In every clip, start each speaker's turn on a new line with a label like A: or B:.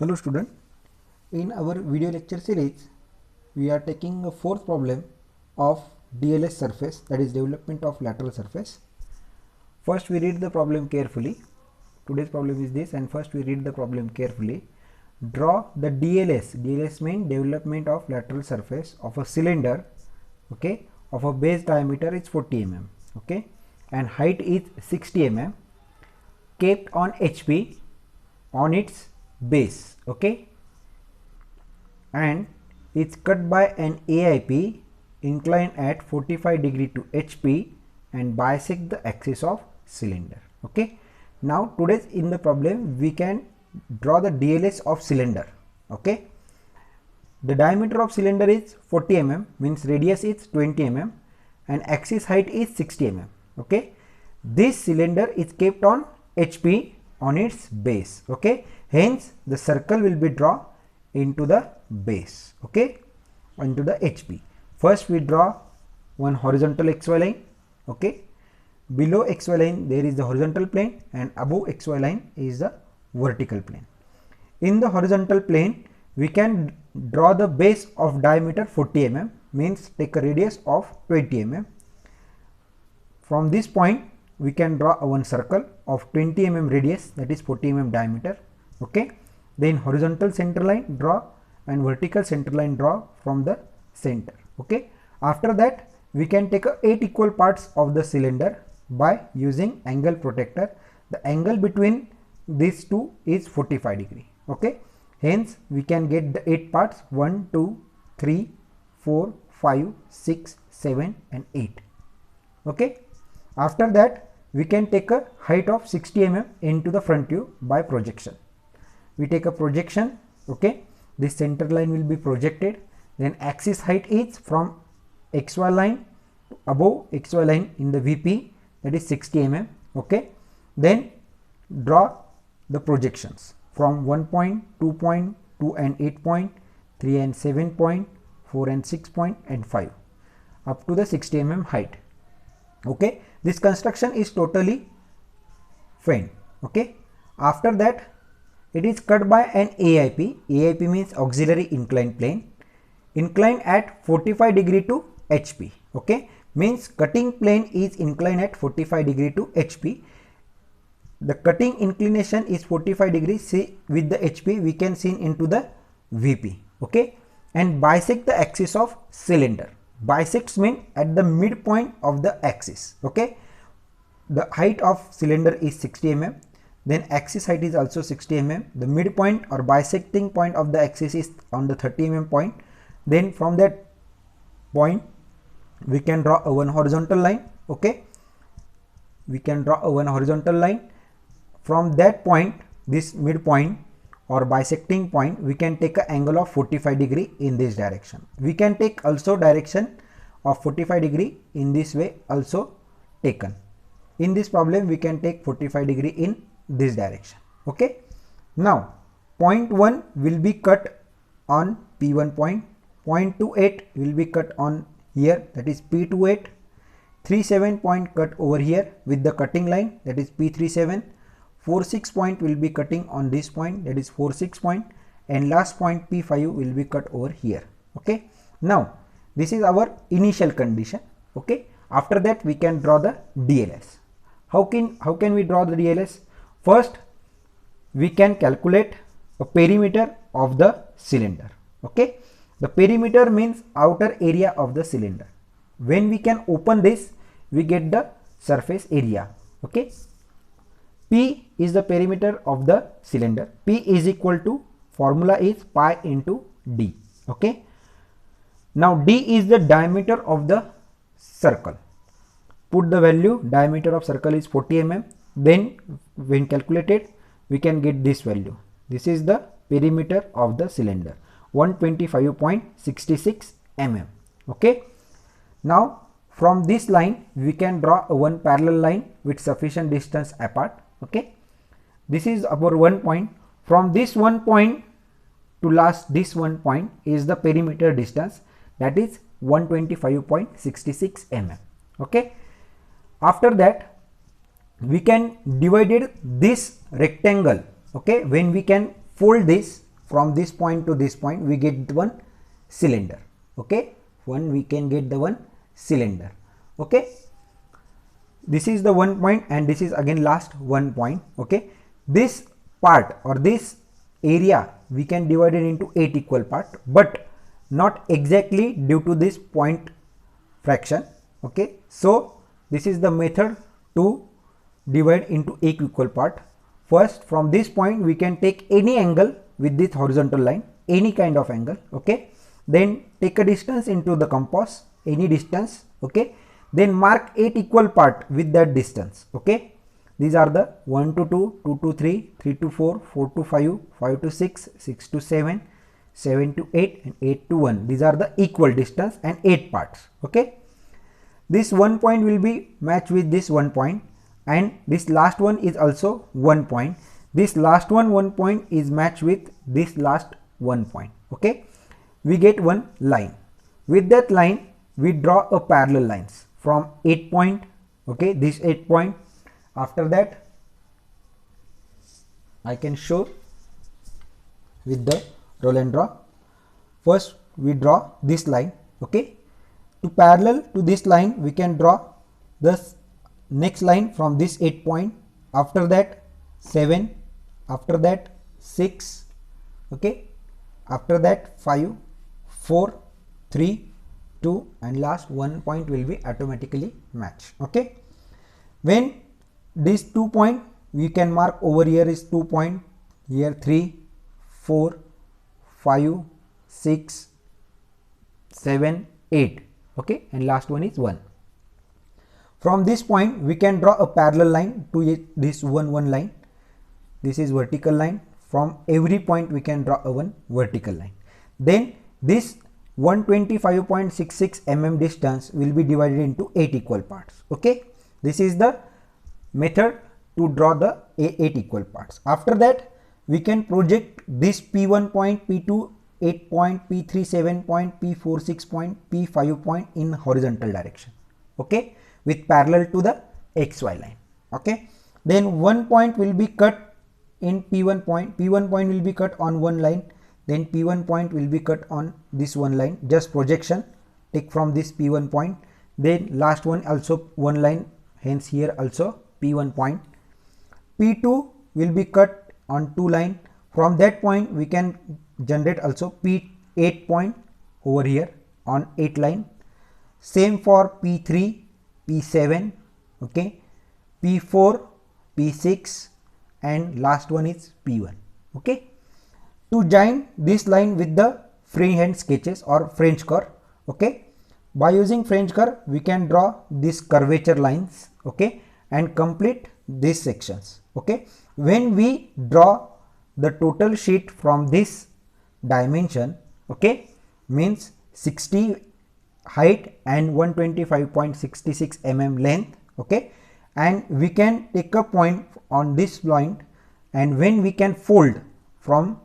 A: Hello student, in our video lecture series we are taking a fourth problem of DLS surface, that is development of lateral surface. First we read the problem carefully. Today's problem is this, and first we read the problem carefully. Draw the DLS. DLS means development of lateral surface of a cylinder, okay, of a base diameter is 40 mm, okay, and height is 60 mm, kept on HP on its base, okay, and it's cut by an AIP inclined at 45 degree to HP and bisect the axis of cylinder. Okay, now today's in the problem we can draw the DLS of cylinder. Okay, the diameter of cylinder is 40 mm, means radius is 20 mm and axis height is 60 mm. Okay, this cylinder is kept on HP on its base. Okay, hence the circle will be drawn into the base, okay, into the HP. First we draw one horizontal XY line, okay, below XY line there is the horizontal plane and above XY line is the vertical plane. In the horizontal plane we can draw the base of diameter 40 mm, means take a radius of 20 mm. From this point we can draw one circle of 20 mm radius, that is 40 mm diameter, okay. Then horizontal center line draw and vertical center line draw from the center, okay. After that we can take 8 equal parts of the cylinder by using angle protector. The angle between these two is 45 degree, okay. Hence we can get the 8 parts, 1 2 3 4 5 6 7 and 8, okay. After that we can take a height of 60 mm into the front view by projection. We take a projection, okay, this center line will be projected, then axis height is from XY line to above XY line in the VP, that is 60 mm, okay. Then draw the projections from 1 point, 2 point, 2 and 8 point, 3 and 7 point, 4 and 6 point and 5 up to the 60 mm height, okay. This construction is totally fine, okay. After that it is cut by an AIP. AIP means auxiliary inclined plane, inclined at 45 degree to HP, okay, means cutting plane is inclined at 45 degree to HP. The cutting inclination is 45 degrees. See, with the HP we can see into the VP, okay, and bisect the axis of cylinder. Bisects mean at the midpoint of the axis, okay. The height of cylinder is 60 mm, then axis height is also 60 mm. The midpoint or bisecting point of the axis is on the 30 mm point. Then from that point we can draw a one horizontal line, okay. We can draw a one horizontal line. From that point, this midpoint or bisecting point, we can take an angle of 45 degree in this direction. We can take also direction of 45 degree in this way also taken. In this problem we can take 45 degree in this direction, okay. Now point 1 will be cut on P1 point, point 28 will be cut on here, that is P28, 37 point cut over here with the cutting line, that is P37, 46 point will be cutting on this point, that is 46 point, and last point P5 will be cut over here, okay. Now this is our initial condition, okay. After that we can draw the DLS. How can we draw the DLS? First we can calculate a perimeter of the cylinder, okay. The perimeter means outer area of the cylinder. When we can open this we get the surface area, okay. P is the perimeter of the cylinder. P is equal to, formula is pi into D, okay. Now D is the diameter of the circle. Put the value, diameter of circle is 40 mm, then when calculated we can get this value. This is the perimeter of the cylinder, 125.66 mm, okay. Now from this line we can draw a one parallel line with sufficient distance apart, okay. This is our one point. From this one point to last this one point is the perimeter distance, that is 125.66 mm, okay. After that we can divide this rectangle, okay. When we can fold this from this point to this point we get one cylinder. Okay, we can get the one cylinder. Okay, this is the 1 point and this is again last 1 point. Okay, this part or this area we can divide it into 8 equal part, but not exactly due to this point fraction. Okay, so this is the method to divide into 8 equal part. First, from this point we can take any angle with this horizontal line, any kind of angle. Okay, then take a distance into the compass, any distance. Okay, then mark 8 equal part with that distance. Okay, these are the 1 to 2, 2 to 3, 3 to 4, 4 to 5, 5 to 6, 6 to 7, 7 to 8 and 8 to 1. These are the equal distance and 8 parts. Okay, this 1 point will be matched with this 1 point, and this last one is also 1 point. This last 1 point is matched with this last 1 point. Okay, we get one line. With that line we draw a parallel lines from 8 point. Okay, this 8 point. After that I can show with the roll and draw. First we draw this line. Okay, to parallel to this line we can draw this next line from this 8 point. After that 7, after that 6. Okay, after that 5, 4, 3, 2 and last 1 point will be automatically matched. Okay, when this 2 point we can mark over here is 2 point, here 3, 4, 5, 6, 7, 8. Okay, and last one is 1. From this point we can draw a parallel line to this 1 line. This is vertical line. From every point we can draw a one vertical line. Then this 125.66 mm distance will be divided into 8 equal parts. Okay, this is the method to draw the 8 equal parts. After that we can project this P1 point, P2 8 point, P3 7 point, P4 6 point, P5 point in horizontal direction. Okay, with parallel to the XY line. Okay, then 1 point will be cut in P1 point. P1 point will be cut on 1 line. Then P1 point will be cut on this 1 line, just projection take from this P1 point. Then last one also 1 line, hence here also P1 point. P2 will be cut on 2 line. From that point we can generate also P8 point over here on 8 line. Same for P3, P7, okay, P4, P6 and last one is P1. Okay, to join this line with the freehand sketches or French curve. Okay, by using French curve we can draw these curvature lines. Okay, and complete these sections. Okay, when we draw the total sheet from this dimension, okay, means 60 height and 125.66 mm length. Okay, and we can take a point on this point, and when we can fold from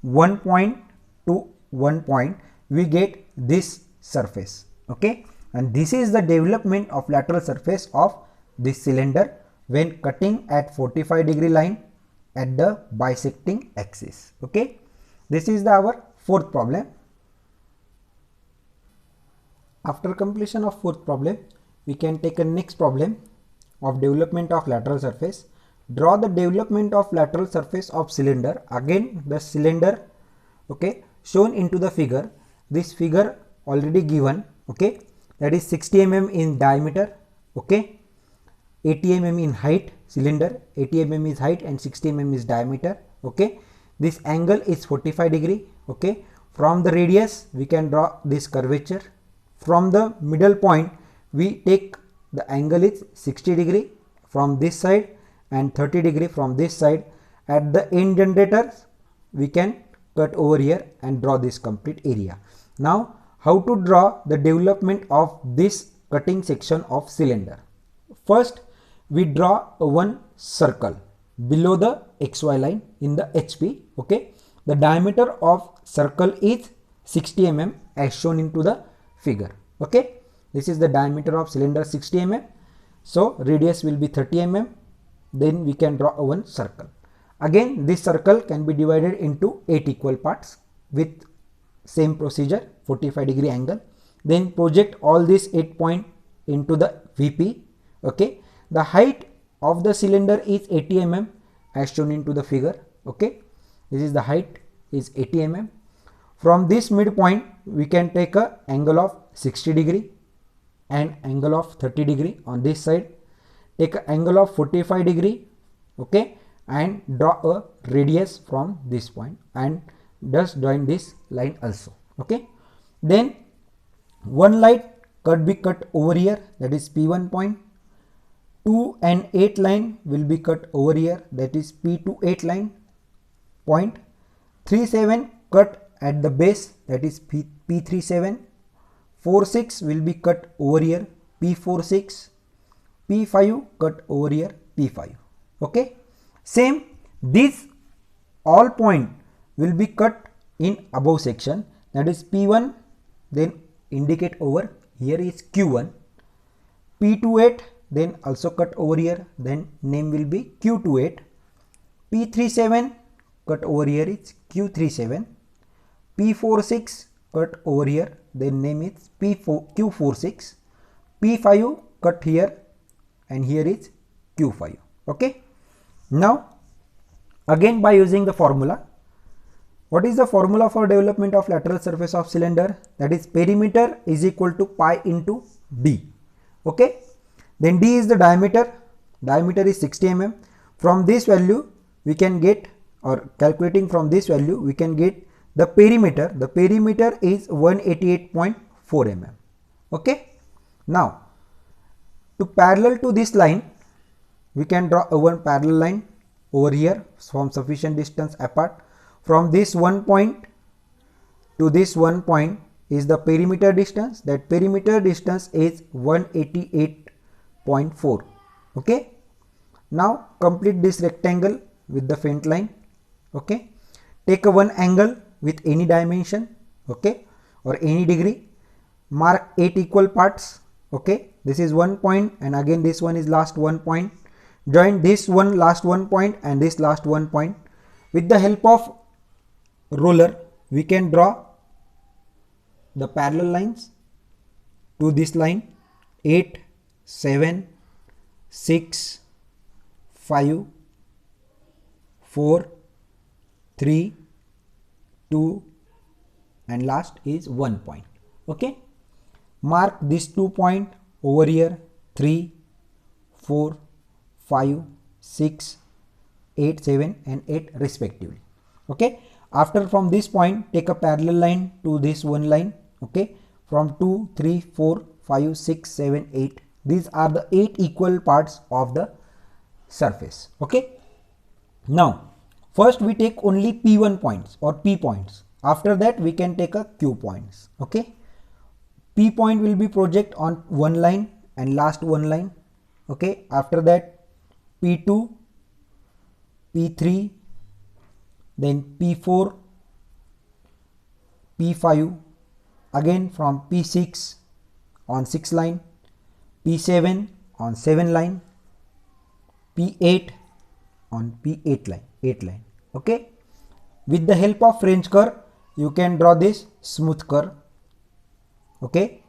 A: 1 point to 1 point we get this surface. Okay, and this is the development of lateral surface of this cylinder when cutting at 45-degree line at the bisecting axis. Okay, this is our fourth problem. After completion of fourth problem we can take a next problem of development of lateral surface. Draw the development of lateral surface of cylinder. Again the cylinder, okay, shown into the figure. This figure already given. Okay, that is 60 mm in diameter. Okay, 80 mm in height. Cylinder 80 mm is height and 60 mm is diameter. Okay, this angle is 45 degree. Okay, from the radius we can draw this curvature. From the middle point we take the angle is 60 degree from this side and 30 degree from this side. At the end generator we can cut over here and draw this complete area. Now how to draw the development of this cutting section of cylinder? First we draw one circle below the XY line in the HP. Okay, the diameter of circle is 60 mm as shown into the figure. Okay, this is the diameter of cylinder 60 mm. So radius will be 30 mm. Then we can draw one circle. Again, this circle can be divided into 8 equal parts with same procedure, 45-degree angle. Then project all these 8 points into the VP. Okay, the height of the cylinder is 80 mm as shown into the figure. Okay, this is the height is 80 mm. From this midpoint we can take a angle of 60 degree and angle of 30 degree on this side. Take an angle of 45 degree. Okay, and draw a radius from this point and just join this line also. Okay, then one line could be cut over here, that is P1 point. 2 and 8 line will be cut over here, that is P2 8 line point. 3 7 cut at the base, that is P3 7. 4 6 will be cut over here, P4 6. P5 cut over here, P5. Okay, same these all point will be cut in above section, that is P1, then indicate over here is Q1. P28 then also cut over here, then name will be Q28. P37 cut over here is Q37. P46 cut over here, then name is Q46. P5 cut here and here is Q5. Okay, now again by using the formula, what is the formula for development of lateral surface of cylinder? That is perimeter is equal to pi into d. Okay, then d is the diameter. Diameter is 60 mm. From this value we can get, or calculating from this value we can get the perimeter. The perimeter is 188.4 mm. Okay, now to parallel to this line we can draw a one parallel line over here from sufficient distance apart. From this one point to this one point is the perimeter distance. That perimeter distance is 188.4. Okay, now complete this rectangle with the faint line. Okay, take a one angle with any dimension, okay, or any degree. Mark 8 equal parts. Okay, this is one point and again this one is last one point. Join this one last one point and this last one point. With the help of ruler we can draw the parallel lines to this line. 8 7 6 5 4 3 2 and last is 1 point. Okay, mark this 2 point over here, 3 4 5 6 8 7 and 8 respectively. Okay, after from this point take a parallel line to this one line. Okay, from 2 3 4 5 6 7 8, these are the 8 equal parts of the surface. Okay, now first we take only P1 points or P points. After that we can take a Q points. Okay, P point will be project on one line and last one line. Okay, after that P2, P3, then P4, P5, again from P6 on 6 line, P7 on 7 line, P8 on P8 line, 8 line. Okay, with the help of French curve you can draw this smooth curve. Okay,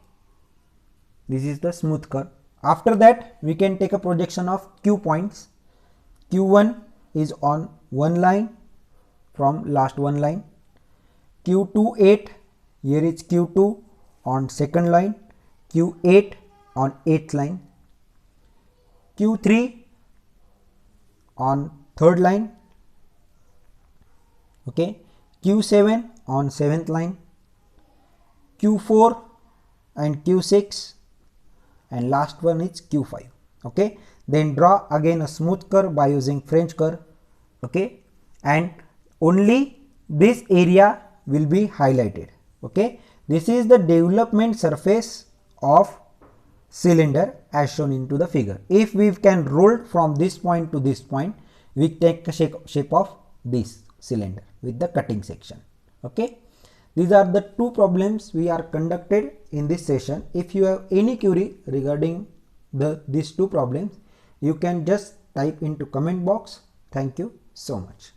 A: this is the smooth curve. After that we can take a projection of Q points. Q1 is on one line from last one line. Q28, here is Q2 on second line. Q8 on 8th line. Q3 on third line. Okay, Q7 on 7th line. Q4 and Q6 and last one is Q5. Okay, then draw again a smooth curve by using French curve. Okay, and only this area will be highlighted. Okay, this is the development surface of cylinder as shown into the figure. If we can roll from this point to this point, we take the shape of this cylinder with the cutting section. Okay, these are the two problems we are conducted in this session. If you have any query regarding these two problems, you can just type into comment box. Thank you. so much.